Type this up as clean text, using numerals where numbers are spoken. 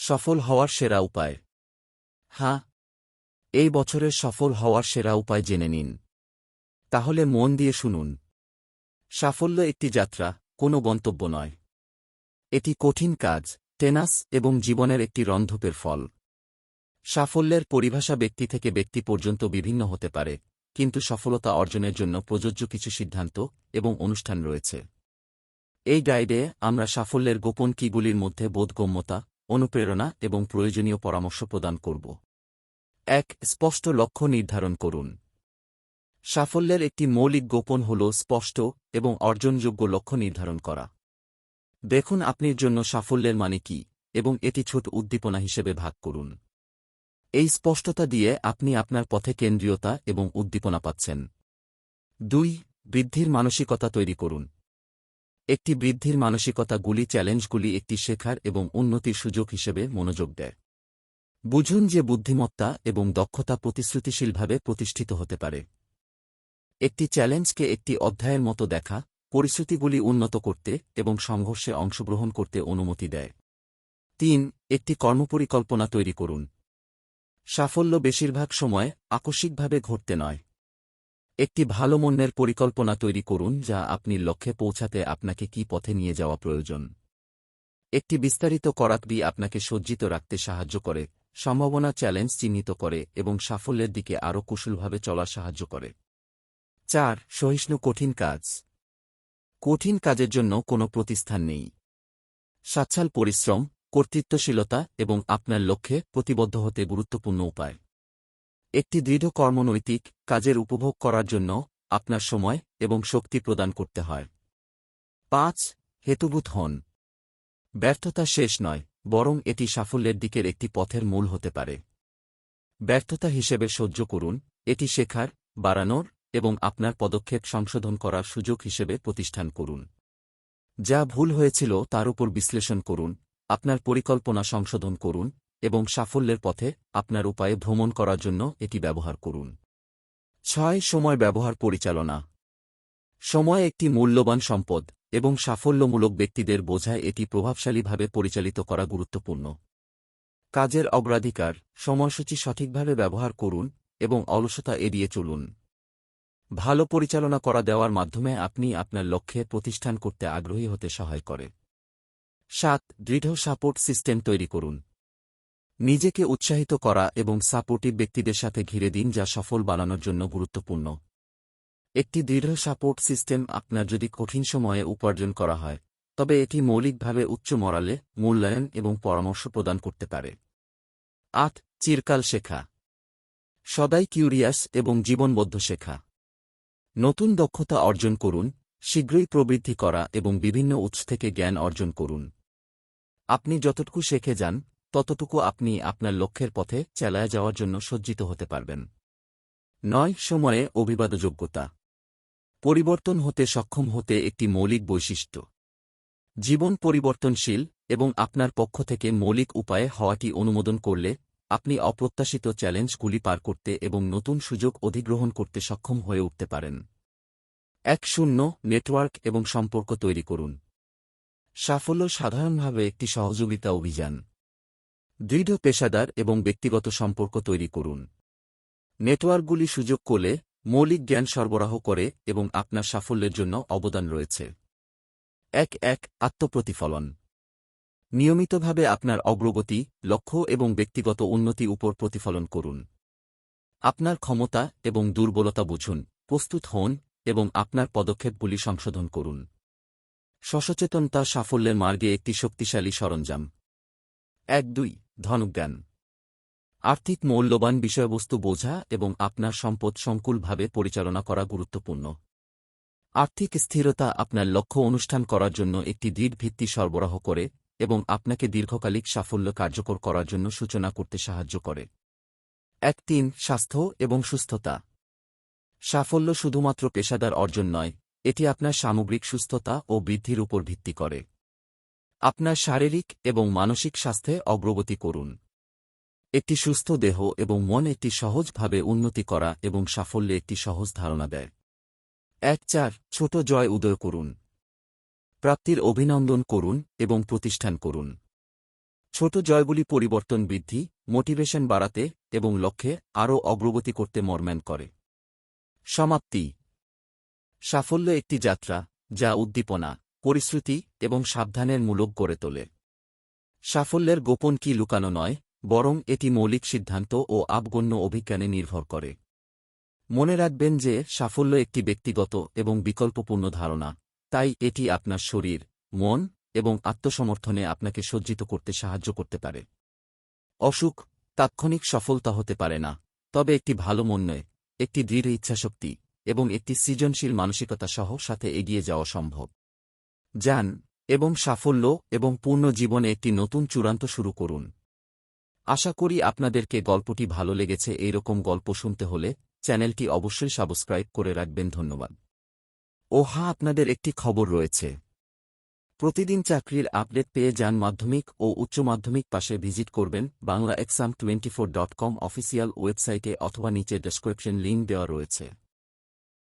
সফল হওয়ার সেরা উপায়। হ্যাঁ, এই বছরের সফল হওয়ার সেরা উপায় জেনে নিন। তাহলে মন দিয়ে শুনুন। সাফল্য একটি যাত্রা, কোনো গন্তব্য নয়। এটি কঠিন কাজ, টেনাস এবং জীবনের একটি রন্ধপের ফল। সাফল্যের পরিভাষা ব্যক্তি থেকে ব্যক্তি পর্যন্ত বিভিন্ন হতে পারে, কিন্তু সফলতা অর্জনের জন্য প্রযোজ্য কিছু সিদ্ধান্ত এবং অনুষ্ঠান রয়েছে। এই গাইডে আমরা সাফল্যের গোপন কীগুলির মধ্যে বোধগম্যতা, অনুপ্রেরণা এবং প্রয়োজনীয় পরামর্শ প্রদান করব। ১. স্পষ্ট লক্ষ্য নির্ধারণ করুন। সাফল্যের একটি মৌলিক গোপন হল স্পষ্ট এবং অর্জনযোগ্য লক্ষ্য নির্ধারণ করা। দেখুন আপনার জন্য সাফল্যের মানে কি, এবং এটি ছোট উদ্দীপনা হিসেবে ভাগ করুন। এই স্পষ্টতা দিয়ে আপনি আপনার পথে কেন্দ্রীয়তা এবং উদ্দীপনা পাচ্ছেন। ২. বৃদ্ধির মানসিকতা তৈরি করুন। একটি বৃদ্ধির মানসিকতাগুলি চ্যালেঞ্জগুলি একটি শেখার এবং উন্নতির সুযোগ হিসেবে মনোযোগ দেয়। বুঝুন যে বুদ্ধিমত্তা এবং দক্ষতা প্রতিশ্রুতিশীলভাবে প্রতিষ্ঠিত হতে পারে। একটি চ্যালেঞ্জকে একটি অধ্যায়ের মতো দেখা, পরিস্থিতিগুলি উন্নত করতে এবং সংঘর্ষে অংশগ্রহণ করতে অনুমতি দেয়। ৩. একটি কর্মপরিকল্পনা তৈরি করুন। সাফল্য বেশিরভাগ সময় আকস্মিকভাবে ঘটতে নয়। একটি ভালো মনের পরিকল্পনা তৈরি করুন যা আপনি লক্ষ্যে পৌঁছাতে আপনাকে কী পথে নিয়ে যাওয়া প্রয়োজন। একটি বিস্তারিত করাতবি আপনাকে সজ্জিত রাখতে সাহায্য করে, সম্ভাবনা চ্যালেঞ্জ চিহ্নিত করে এবং সাফল্যের দিকে আরও কুশলভাবে চলার সাহায্য করে। ৪. সহিষ্ণু কঠিন কাজ। কঠিন কাজের জন্য কোনো প্রতিস্থান নেই। সাচ্ছাল পরিশ্রম, কর্তৃত্বশীলতা এবং আপনার লক্ষ্যে প্রতিবদ্ধ হতে গুরুত্বপূর্ণ উপায়। একটি দৃঢ় কর্মনৈতিক কাজের উপভোগ করার জন্য আপনার সময় এবং শক্তি প্রদান করতে হয়। ৫. হেতুভূত হন। ব্যর্থতা শেষ নয়, বরং এটি সাফল্যের দিকের একটি পথের মূল হতে পারে। ব্যর্থতা হিসেবে সহ্য করুন, এটি শেখার, বাড়ানোর এবং আপনার পদক্ষেপ সংশোধন করার সুযোগ হিসেবে প্রতিষ্ঠান করুন। যা ভুল হয়েছিল তার উপর বিশ্লেষণ করুন, আপনার পরিকল্পনা সংশোধন করুন এবং সাফল্যের পথে আপনার উপায়ে ভ্রমণ করার জন্য এটি ব্যবহার করুন। ৬. সময় ব্যবহার পরিচালনা। সময় একটি মূল্যবান সম্পদ, এবং সাফল্যমূলক ব্যক্তিদের বোঝায় এটি প্রভাবশালীভাবে পরিচালিত করা গুরুত্বপূর্ণ। কাজের অগ্রাধিকার, সময়সূচি সঠিকভাবে ব্যবহার করুন এবং অলসতা এড়িয়ে চলুন। ভালো পরিচালনা করা দেওয়ার মাধ্যমে আপনি আপনার লক্ষ্যে প্রতিষ্ঠান করতে আগ্রহী হতে সহায় করে। ৭. দৃঢ় সাপোর্ট সিস্টেম তৈরি করুন। নিজেকে উৎসাহিত করা এবং সাপোর্টিভ ব্যক্তিদের সাথে ঘিরে দিন যা সফল বানানোর জন্য গুরুত্বপূর্ণ। একটি দৃঢ় সাপোর্ট সিস্টেম আপনার যদি কঠিন সময়ে উপার্জন করা হয়, তবে এটি মৌলিকভাবে উচ্চ মরালে, মূল্যায়ন এবং পরামর্শ প্রদান করতে পারে। ৮. চিরকাল শেখা। সদাই কিউরিয়াস এবং জীবনবদ্ধ শেখা। নতুন দক্ষতা অর্জন করুন, শীঘ্রই প্রবৃদ্ধি করা এবং বিভিন্ন উৎস থেকে জ্ঞান অর্জন করুন। আপনি যতটুকু শিখে যান, ততটুকু আপনি আপনার লক্ষ্যের পথে চালায় যাওয়ার জন্য সজ্জিত হতে পারবেন। ৯. সময়ে অভিবাদযোগ্যতা। পরিবর্তন হতে সক্ষম হতে একটি মৌলিক বৈশিষ্ট্য। জীবন পরিবর্তনশীল, এবং আপনার পক্ষ থেকে মৌলিক উপায়ে হওয়াটি অনুমোদন করলে আপনি অপ্রত্যাশিত চ্যালেঞ্জগুলি পার করতে এবং নতুন সুযোগ অধিগ্রহণ করতে সক্ষম হয়ে উঠতে পারেন। ১. নেটওয়ার্ক এবং সম্পর্ক তৈরি করুন। সাফল্য সাধারণভাবে একটি সহযোগিতা অভিযান। দৃঢ় পেশাদার এবং ব্যক্তিগত সম্পর্ক তৈরি করুন। নেটওয়ার্কগুলি সুযোগ করলে মৌলিক জ্ঞান সরবরাহ করে এবং আপনার সাফল্যের জন্য অবদান রয়েছে। ১. আত্মপ্রতিফলন। নিয়মিতভাবে আপনার অগ্রগতি, লক্ষ্য এবং ব্যক্তিগত উন্নতি উপর প্রতিফলন করুন। আপনার ক্ষমতা এবং দুর্বলতা বুঝুন, প্রস্তুত হন এবং আপনার পদক্ষেপগুলি সংশোধন করুন। সচেতনতা সাফল্যের মার্গে একটি শক্তিশালী সরঞ্জাম। ১. ধনজ্ঞান। আর্থিক মূল্যবান বিষয়বস্তু বোঝা এবং আপনার সম্পদ সংকুলভাবে পরিচালনা করা গুরুত্বপূর্ণ। আর্থিক স্থিরতা আপনার লক্ষ্য অনুষ্ঠান করার জন্য একটি দৃঢ় ভিত্তি সরবরাহ করে এবং আপনাকে দীর্ঘকালিক সাফল্য কার্যকর করার জন্য সূচনা করতে সাহায্য করে। ১. স্বাস্থ্য এবং সুস্থতা। সাফল্য শুধুমাত্র পেশাদার অর্জন নয়, এটি আপনার সামগ্রিক সুস্থতা ও বৃদ্ধির উপর ভিত্তি করে। আপনার শারীরিক এবং মানসিক স্বাস্থ্যে অগ্রগতি করুন। একটি সুস্থ দেহ এবং মন একটি সহজভাবে উন্নতি করা এবং সাফল্যে একটি সহজ ধারণা দেয়। ১. ছোট জয় উদয় করুন। প্রাপ্তির অভিনন্দন করুন এবং প্রতিষ্ঠান করুন। ছোট জয়গুলি পরিবর্তন বৃদ্ধি, মোটিভেশন বাড়াতে এবং লক্ষ্যে আরও অগ্রগতি করতে মর্ম্যান করে। সমাপ্তি। সাফল্য একটি যাত্রা যা উদ্দীপনা, পরিশ্রুতি এবং সাবধানের মূলক গড়ে তোলে। সাফল্যের গোপন কি লুকানো নয়, বরং এটি মৌলিক সিদ্ধান্ত ও আবগণ্য অভিজ্ঞানে নির্ভর করে। মনে রাখবেন যে সাফল্য একটি ব্যক্তিগত এবং বিকল্পপূর্ণ ধারণা, তাই এটি আপনার শরীর, মন এবং আত্মসমর্থনে আপনাকে সজ্জিত করতে সাহায্য করতে পারে। অসুখ তাৎক্ষণিক সফলতা হতে পারে না, তবে একটি ভালো মনোনয়, একটি দৃঢ় ইচ্ছাশক্তি এবং একটি সৃজনশীল মানসিকতা সহ সাথে এগিয়ে যাওয়া সম্ভব। যান এবং সাফল্য এবং পূর্ণ জীবনে একটি নতুন চূড়ান্ত শুরু করুন। আশা করি আপনাদেরকে গল্পটি ভালো লেগেছে। এইরকম গল্প শুনতে হলে চ্যানেলটি অবশ্যই সাবস্ক্রাইব করে রাখবেন। ধন্যবাদ। ও হ্যাঁ, আপনাদের একটি খবর রয়েছে। প্রতিদিন চাকরির আপডেট পেয়ে যান মাধ্যমিক ও উচ্চ মাধ্যমিক পাশে ভিজিট করবেন banglaexam24.com অফিসিয়াল ওয়েবসাইটে অথবা নিচে ডেসক্রিপশন লিঙ্ক দেওয়া রয়েছে।